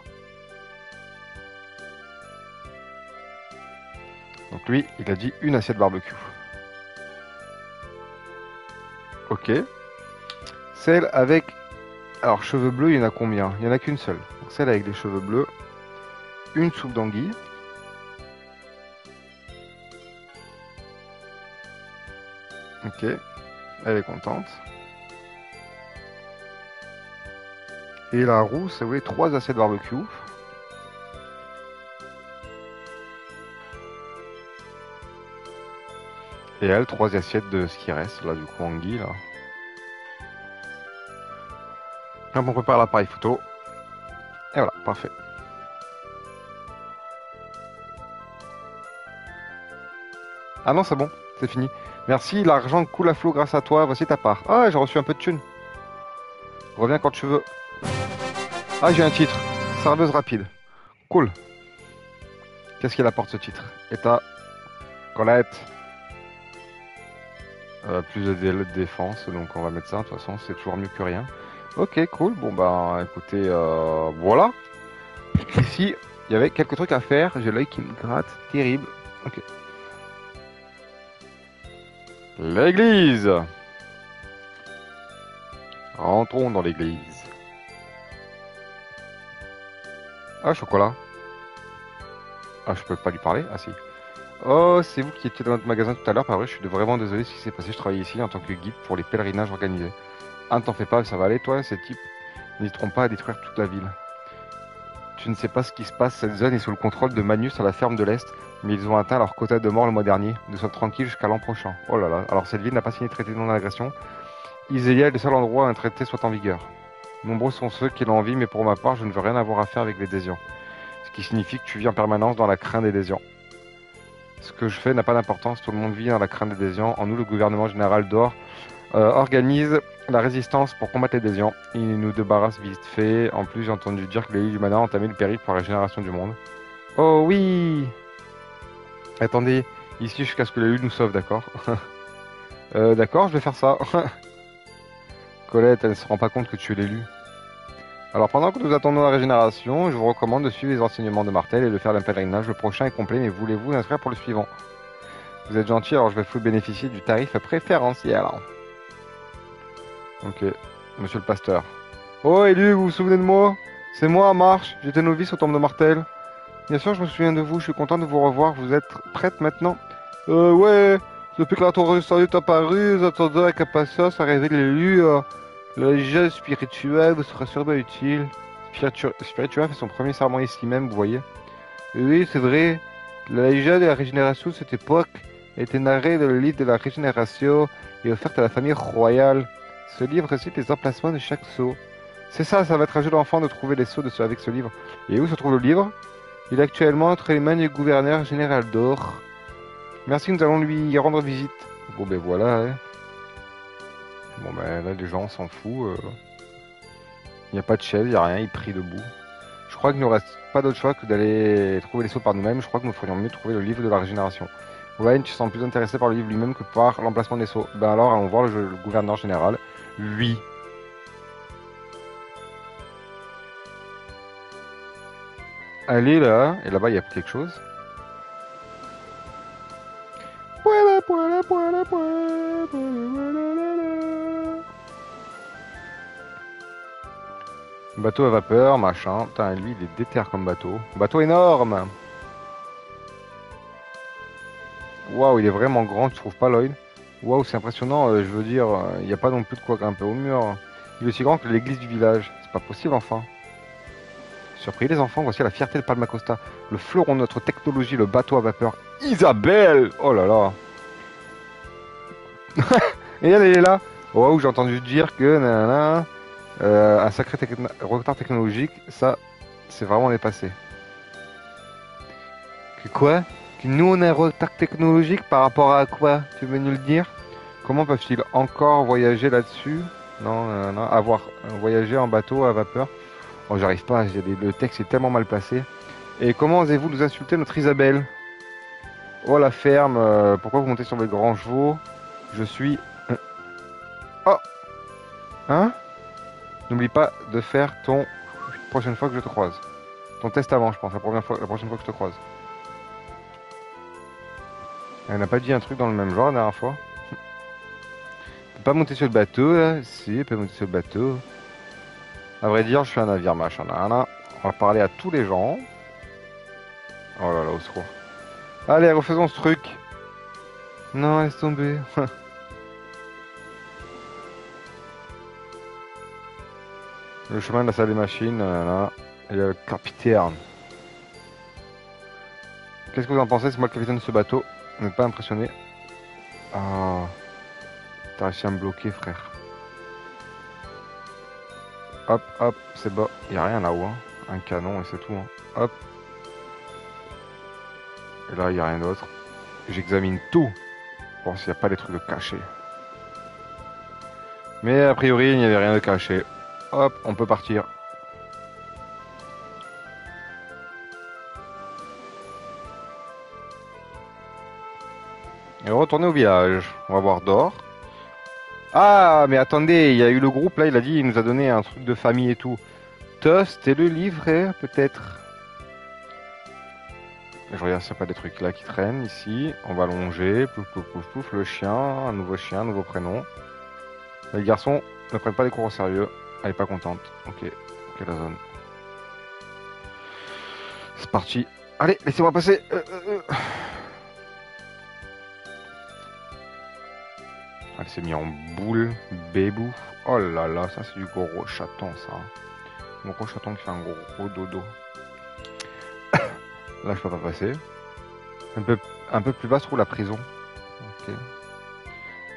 Donc lui, il a dit une assiette barbecue. Ok. Celle avec... Alors, cheveux bleus, il y en a combien? Il n'y en a qu'une seule. Donc, celle avec les cheveux bleus. Une soupe d'anguille. Ok. Elle est contente. Et la rousse, vous voyez, 3 assiettes barbecue. Et elle, 3 assiettes de ce qui reste, là, du coup, anguille, là. Hop, on prépare l'appareil photo. Et voilà, parfait. Ah non, c'est bon, c'est fini. Merci, l'argent coule à flot grâce à toi, voici ta part. Ah, j'ai reçu un peu de thunes. Reviens quand tu veux. Ah, j'ai un titre. Serveuse rapide. Cool. Qu'est-ce qu'il apporte ce titre? État. Colette. Plus de défense, donc on va mettre ça. De toute façon, c'est toujours mieux que rien. Ok, cool. Bon, bah, écoutez, voilà. Ici, il y avait quelques trucs à faire. J'ai l'œil qui me gratte. Terrible. Ok. L'église. Rentrons dans l'église. Ah, chocolat. Ah, je peux pas lui parler? Ah, si. Oh, c'est vous qui étiez dans notre magasin tout à l'heure. Pas vrai, je suis vraiment désolé de ce qui s'est passé. Je travaille ici en tant que guide pour les pèlerinages organisés. Ah, ne t'en fais pas, ça va aller, toi. Ces types n'hésiteront pas à détruire toute la ville. Tu ne sais pas ce qui se passe. Cette zone est sous le contrôle de Magnus à la ferme de l'Est. Mais ils ont atteint leur quota de mort le mois dernier. Nous sommes tranquilles jusqu'à l'an prochain. Oh là là. Alors, cette ville n'a pas signé de traité de non-agression. Isélia est le seul endroit où un traité soit en vigueur. Nombreux sont ceux qui l'ont envie, mais pour ma part, je ne veux rien avoir à faire avec les Désians. Ce qui signifie que tu vis en permanence dans la crainte des Désians. Ce que je fais n'a pas d'importance, tout le monde vit dans la crainte des Désians. En nous, le gouvernement général d'Or organise la résistance pour combattre les Désians. Il nous débarrasse vite fait. En plus, j'ai entendu dire que les Illuminats ont entamé le périple pour la régénération du monde. Oh oui! Attendez, ici jusqu'à ce que l'élu nous sauve, d'accord? D'accord, je vais faire ça. Colette, elle ne se rend pas compte que tu es l'élu. Alors pendant que nous attendons la régénération, je vous recommande de suivre les enseignements de Martel et de faire le pèlerinage. Le prochain est complet, mais voulez-vous vous inscrire pour le suivant? Vous êtes gentil, alors je vais vous bénéficier du tarif préférentiel. Ok, monsieur le pasteur. Oh élu, vous vous souvenez de moi? C'est moi, Marche, j'étais novice au temple de Martel. Bien sûr, je me souviens de vous, je suis content de vous revoir. Vous êtes prête maintenant? Ouais, depuis que la tour Salut est apparue, j'attendais avec impatience arriver de l'élu. Le jeu spirituel vous sera sûrement utile. Spirituel fait son premier serment ici même, vous voyez. Et oui, c'est vrai. La légende de la régénération de cette époque a été narrée dans le livre de la régénération et offerte à la famille royale. Ce livre récite les emplacements de chaque sceau. C'est ça, ça va être un jeu d'enfant de trouver les sceaux avec ce livre. Et où se trouve le livre? Il est actuellement entre les mains du gouverneur général d'Or. Merci, nous allons lui rendre visite. Bon ben voilà, hein. Bon ben là les gens on s'en fout. Il n'y a pas de chaise, il n'y a rien, il prie debout. Je crois qu'il ne nous reste pas d'autre choix que d'aller trouver les sceaux par nous-mêmes. Je crois que nous ferions mieux de trouver le livre de la régénération. Wayne, tu te sens plus intéressé par le livre lui-même que par l'emplacement des sceaux. Ben alors allons voir le gouverneur général. Lui. Allez là, et là-bas il y a quelque chose. Bateau à vapeur, machin. Putain, lui, il est déter comme bateau. Bateau énorme! Waouh, il est vraiment grand, tu trouves pas, Lloyd? Waouh, c'est impressionnant, je veux dire, il n'y a pas non plus de quoi grimper au mur. Il est aussi grand que l'église du village. C'est pas possible, enfin. Surpris, les enfants, voici la fierté de Palmacosta. Le fleuron de notre technologie, le bateau à vapeur. Isabelle! Oh là là! Et elle est là! Waouh, j'ai entendu dire que... Nanana, un sacré retard technologique, ça, c'est vraiment dépassé. Que quoi? Que nous on a un retard technologique par rapport à quoi? Tu veux nous le dire? Comment peuvent-ils encore voyager là-dessus? Non, non, avoir voyager en bateau à vapeur. Oh, j'arrive pas, le texte est tellement mal placé. Et comment osez-vous nous insulter notre Isabelle? Oh la ferme, pourquoi vous montez sur les grands chevaux? Je suis... Oh! Hein? N'oublie pas de faire ton... prochaine fois que je te croise. Ton test avant, je pense, la prochaine fois que je te croise. Elle n'a pas dit un truc dans le même genre la dernière fois. Peut pas monter sur le bateau là. Si, elle peut monter sur le bateau. À vrai dire, je suis un navire machin. Nana. On va parler à tous les gens. Oh là là, au secours. Allez, refaisons ce truc. Non, laisse tomber. Le chemin de la salle des machines. Là. Et le capitaine. Qu'est-ce que vous en pensez? C'est moi le capitaine de ce bateau. Vous n'êtes pas impressionné? Ah, t'as réussi à me bloquer, frère. Hop, hop, c'est bon. Y a rien là-haut. Hein. Un canon et c'est tout. Hein. Hop. Et là, y a rien d'autre. J'examine tout. Pour voir s'il n'y a pas des trucs de cachés. Mais a priori, il n'y avait rien de caché. Hop, on peut partir. Et retourner au village. On va voir d'or. Ah, mais attendez, il y a eu le groupe là, il a dit, il nous a donné un truc de famille et tout. Toast et le livret, peut-être. Je regarde s'il n'y a pas des trucs là qui traînent ici. On va longer. Pouf, pouf, pouf, pouf. Le chien, un nouveau prénom. Les garçons ne prennent pas les cours au sérieux. Elle est pas contente. Ok, ok la zone. C'est parti. Allez, laissez-moi passer. Elle s'est mise en boule, bébou. Oh là là, ça c'est du gros chaton ça. Un gros chaton qui fait un gros dodo. Là je peux pas passer. Un peu plus bas se trouve la prison. Ok.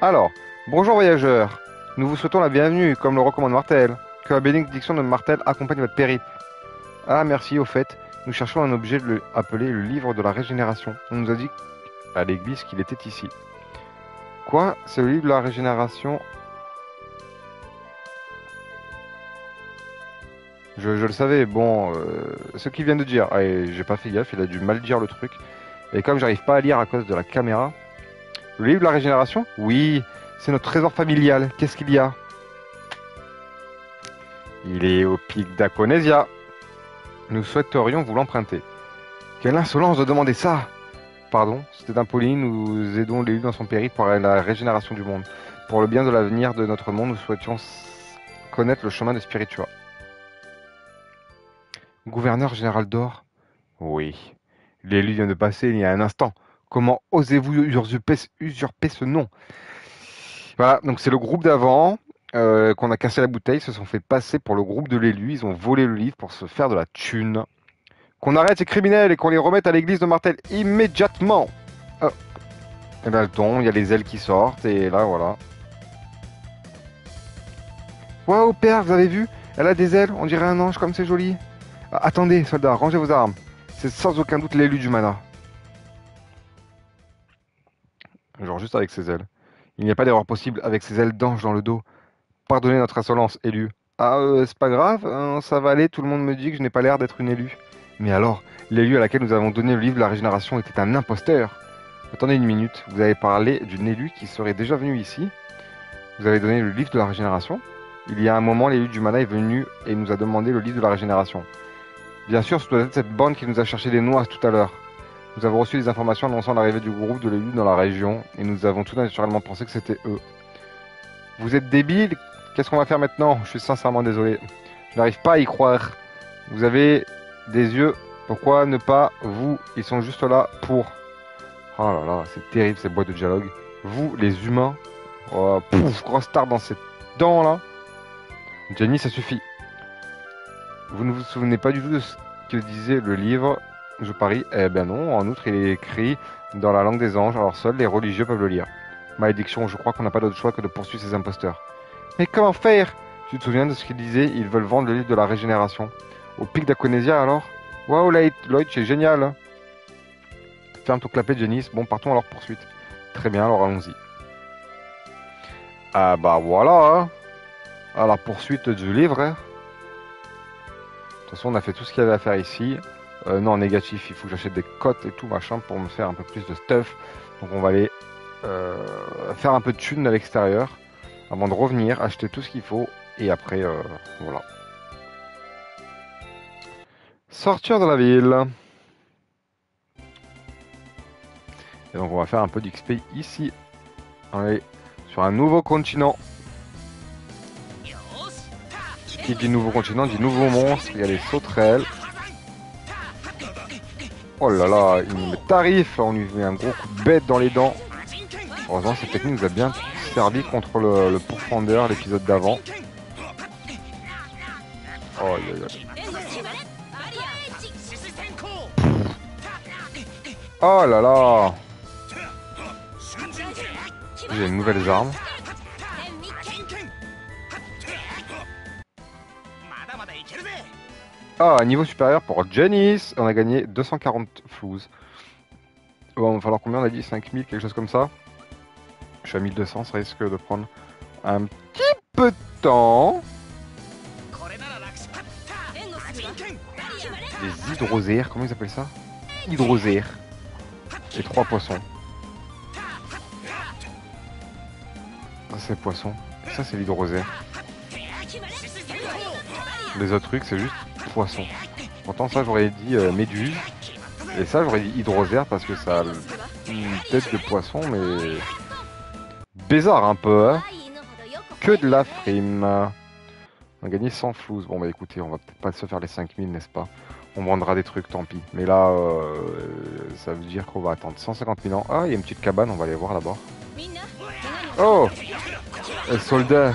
Alors, bonjour voyageurs. Nous vous souhaitons la bienvenue, comme le recommande Martel. Que la bénédiction de Martel accompagne votre périple. Ah merci, au fait, nous cherchons un objet appelé le livre de la régénération. On nous a dit à l'église qu'il était ici. Quoi? C'est le livre de la régénération? Je le savais, bon, ce qu'il vient de dire, j'ai pas fait gaffe, il a dû mal dire le truc. Et comme j'arrive pas à lire à cause de la caméra, le livre de la régénération? Oui, c'est notre trésor familial. Qu'est-ce qu'il y a? Il est au pic d'Aconesia. Nous souhaiterions vous l'emprunter. Quelle insolence de demander ça! Pardon, c'était impoli, nous aidons l'élu dans son périple pour la régénération du monde. Pour le bien de l'avenir de notre monde, nous souhaitions connaître le chemin de Spiritua. Gouverneur général d'Or? Oui. L'élu vient de passer il y a un instant. Comment osez-vous usurper ce nom? Voilà, donc c'est le groupe d'avant qu'on a cassé la bouteille, se sont fait passer pour le groupe de l'élu. Ils ont volé le livre pour se faire de la thune. Qu'on arrête ces criminels et qu'on les remette à l'église de Martel immédiatement. Oh. Et ben le ton, il y a les ailes qui sortent et là voilà. Waouh père, vous avez vu? Elle a des ailes, on dirait un ange comme c'est joli. Ah, attendez soldats, rangez vos armes. C'est sans aucun doute l'élu du mana. Genre juste avec ses ailes. Il n'y a pas d'erreur possible avec ses ailes d'ange dans le dos. Pardonnez notre insolence, élu. Ah, c'est pas grave, hein, ça va aller, tout le monde me dit que je n'ai pas l'air d'être une élue. Mais alors, l'élu à laquelle nous avons donné le livre de la régénération était un imposteur. Attendez une minute, vous avez parlé d'une élue qui serait déjà venue ici. Vous avez donné le livre de la régénération. Il y a un moment, l'élu du mana est venu et nous a demandé le livre de la régénération. Bien sûr, ce doit être cette bande qui nous a cherché des noix tout à l'heure. Nous avons reçu des informations annonçant l'arrivée du groupe de l'élu dans la région et nous avons tout naturellement pensé que c'était eux. Vous êtes débiles? Qu'est-ce qu'on va faire maintenant? Je suis sincèrement désolé. Je n'arrive pas à y croire. Vous avez des yeux. Pourquoi ne pas vous? Ils sont juste là pour... Oh là là, c'est terrible ces boîtes de dialogue. Vous, les humains. Oh, pouf, grosse tarte dans ces dents là. Jenny, ça suffit. Vous ne vous souvenez pas du tout de ce que disait le livre? Je parie. Eh ben non, en outre il est écrit dans la langue des anges, alors seuls les religieux peuvent le lire. Malédiction, je crois qu'on n'a pas d'autre choix que de poursuivre ces imposteurs. Mais comment faire? Tu te souviens de ce qu'il disait? Ils veulent vendre le livre de la régénération. Au pic d'Aconesia alors? Waouh Lloyd, c'est génial. Ferme ton clapet Janice. Bon, partons à leur poursuite. Très bien, alors allons-y. Ah bah voilà, hein. À la poursuite du livre. Hein. De toute façon, on a fait tout ce qu'il y avait à faire ici. Non, négatif, il faut que j'achète des cotes et tout machin pour me faire un peu plus de stuff. Donc on va aller faire un peu de thunes à l'extérieur avant de revenir, acheter tout ce qu'il faut et après, voilà. Sortir de la ville. Et donc on va faire un peu d'XP ici. Allez, sur un nouveau continent. Qui dit nouveau continent dit nouveau monstre. Il y a les sauterelles. Oh là là, il nous met tarif. Là, on lui met un gros coup de bête dans les dents. Heureusement, cette technique nous a bien servi contre le pourfendeur, l'épisode d'avant. Oh là là. Oh là là. J'ai une nouvelle arme. Ah, niveau supérieur pour Janice. On a gagné 240 floues. Bon, il va falloir combien on a dit 5000, quelque chose comme ça. Je suis à 1200, ça risque de prendre un petit peu de temps. Les hydrosères, comment ils appellent ça? Hydrosères. Et 3 poissons. Ça c'est poisson. Ça c'est l'hydrosère. Les autres trucs c'est juste poisson. Pourtant ça j'aurais dit méduse. Et ça j'aurais dit hydrosère parce que ça a une tête de poisson mais... bizarre un peu hein. Que de la frime. On a gagné 100 floues. Bon bah écoutez, on va peut-être pas se faire les 5000 n'est-ce pas? On vendra des trucs, tant pis. Mais là, ça veut dire qu'on va attendre 150 000 ans. Ah, il y a une petite cabane, on va aller voir d'abord. Oh, un soldat.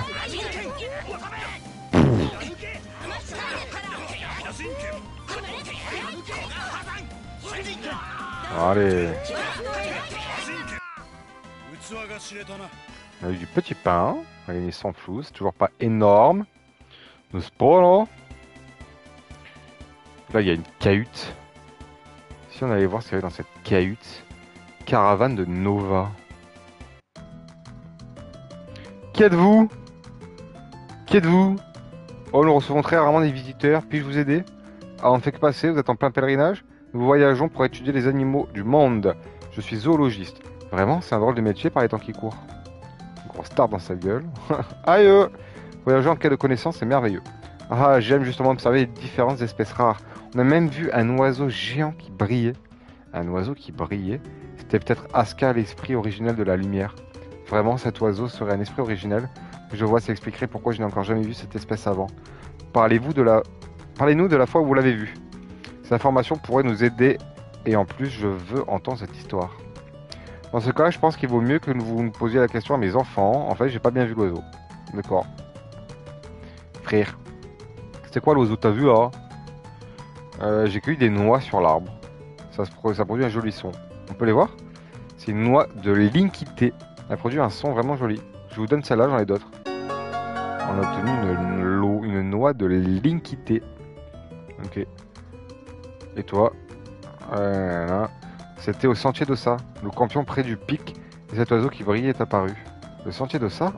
Allez. On a eu du petit pain. On a gagné 100 floues. C'est toujours pas énorme. N'est-ce pas, là? Là, il y a une cahute. Si on allait voir ce qu'il y avait dans cette cahute. Caravane de Nova. Qui êtes-vous? Qui êtes-vous? Oh, nous recevons très rarement des visiteurs. Puis-je vous aider? Ah, on ne fait que passer, vous êtes en plein pèlerinage? Nous voyageons pour étudier les animaux du monde. Je suis zoologiste. Vraiment, c'est un drôle de métier par les temps qui courent. Une grosse tarte dans sa gueule. Aïe! Voyager en quête de connaissances, c'est merveilleux. Ah, j'aime justement observer les différentes espèces rares. On a même vu un oiseau géant qui brillait. Un oiseau qui brillait. C'était peut-être Asuka, l'esprit originel de la lumière. Vraiment, cet oiseau serait un esprit originel. Je vois, ça expliquerait pourquoi je n'ai encore jamais vu cette espèce avant. Parlez-nous de la fois où vous l'avez vu. Cette information pourrait nous aider. Et en plus, je veux entendre cette histoire. Dans ce cas, je pense qu'il vaut mieux que vous nous posiez la question à mes enfants. En fait, j'ai pas bien vu l'oiseau. D'accord. Frère. C'était quoi l'oiseau? T'as vu là? J'ai cueilli des noix sur l'arbre. Ça produit un joli son. On peut les voir? C'est une noix de linkité. Elle produit un son vraiment joli. Je vous donne celle-là, j'en ai d'autres. On a obtenu une noix de linkité. Ok. Et toi? C'était au sentier d'Ossa, le campion près du pic. Et cet oiseau qui brillait est apparu. Le sentier d'Ossa?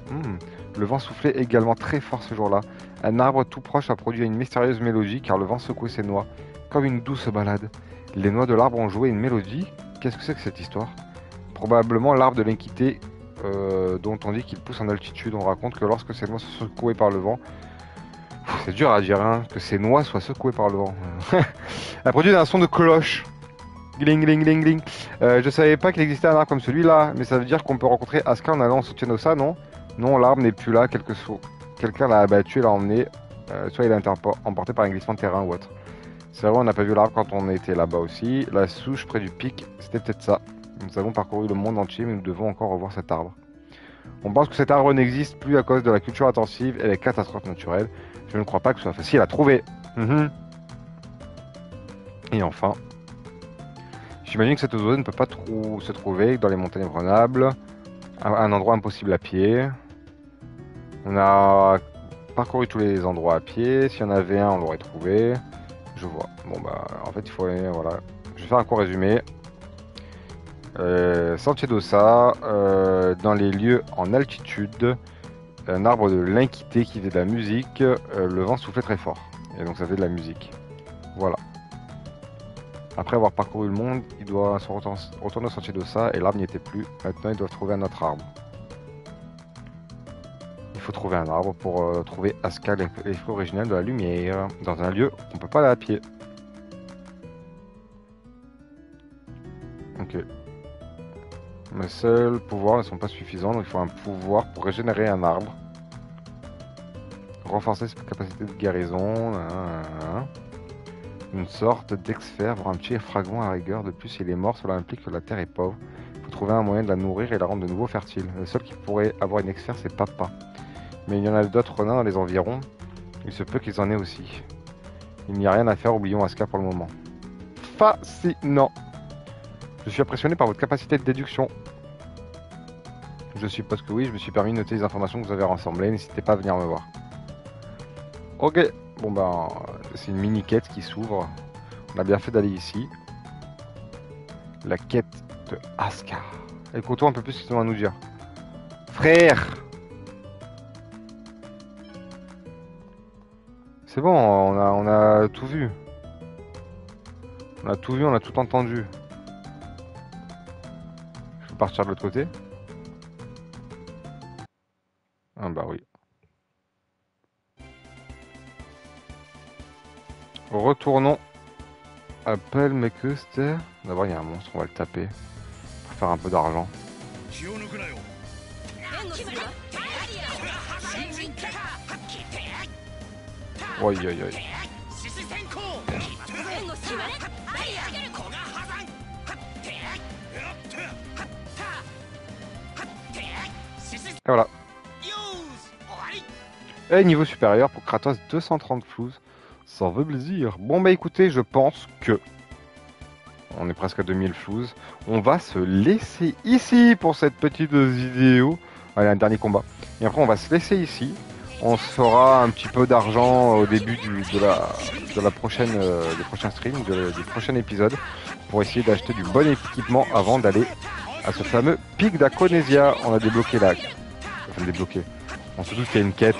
Le vent soufflait également très fort ce jour-là. Un arbre tout proche a produit une mystérieuse mélodie car le vent secouait ses noix, comme une douce balade. Les noix de l'arbre ont joué une mélodie. Qu'est-ce que c'est que cette histoire? Probablement l'arbre de l'inquité dont on dit qu'il pousse en altitude. On raconte que lorsque ces noix sont secouées par le vent... C'est dur à dire, hein, que ces noix soient secouées par le vent. Elle produit un son de cloche. Gling, gling, gling, gling. Je savais pas qu'il existait un arbre comme celui-là, mais ça veut dire qu'on peut rencontrer Asuka en allant au sentier d'Ossa, non? Non, l'arbre n'est plus là, quelqu'un l'a abattu, l'a emmené, soit il a été emporté par un glissement de terrain ou autre. C'est vrai, on n'a pas vu l'arbre quand on était là-bas aussi. La souche près du pic, c'était peut-être ça. Nous avons parcouru le monde entier, mais nous devons encore revoir cet arbre. On pense que cet arbre n'existe plus à cause de la culture intensive et des catastrophes naturelles. Je ne crois pas que ce soit facile à trouver. Et enfin, j'imagine que cet oiseau ne peut pas se trouver dans les montagnes inconnables, un endroit impossible à pied. On a parcouru tous les endroits à pied. S'il y en avait un, on l'aurait trouvé. Je vois. Bon bah, en fait, il faut aller, voilà. Je vais faire un court résumé. Sentier d'Ossa, dans les lieux en altitude, un arbre de l'inquité qui faisait de la musique, le vent soufflait très fort. Et donc ça fait de la musique. Voilà. Après avoir parcouru le monde, il doit se retourner au sentier d'Ossa et l'arbre n'y était plus. Maintenant, ils doivent trouver un autre arbre. Il faut trouver un arbre pour trouver Asuka, l'esprit originel de la lumière, dans un lieu on peut pas aller à pied. Ok. Mes seuls pouvoirs ne sont pas suffisants, donc il faut un pouvoir pour régénérer un arbre. Renforcer ses capacités de guérison. Une sorte d'exfère, voire un petit fragment à rigueur. De plus, il est mort, cela implique que la terre est pauvre. Il faut trouver un moyen de la nourrir et la rendre de nouveau fertile. Le seul qui pourrait avoir une exfère, c'est Papa. Mais il y en a d'autres nains dans les environs. Il se peut qu'ils en aient aussi. Il n'y a rien à faire, oublions Aska pour le moment. Fascinant. Je suis impressionné par votre capacité de déduction. Je suppose que oui, je me suis permis de noter les informations que vous avez rassemblées. N'hésitez pas à venir me voir. Ok, bon ben, c'est une mini quête qui s'ouvre. On a bien fait d'aller ici. La quête de Aska. Écoutons un peu plus ce qu'ils ont à nous dire. Frère! C'est bon, on a tout vu. On a tout vu, on a tout entendu. Je peux partir de l'autre côté? Ah bah oui. Retournons à Pelmekuster. D'abord il y a un monstre, on va le taper. Pour faire un peu d'argent. Oi oi oi. Et voilà. Et niveau supérieur pour Kratos 230 flous. Ça veut plaisir. Bon bah écoutez, je pense que on est presque à 2000 flous. On va se laisser ici pour cette petite vidéo. Allez, un dernier combat. Et après on va se laisser ici. On se fera un petit peu d'argent au début de la prochaine, du prochain stream, du prochain épisode, pour essayer d'acheter du bon équipement avant d'aller à ce fameux pic d'Aconesia. On a débloqué la... Enfin débloqué. On se doute qu'il y a une quête.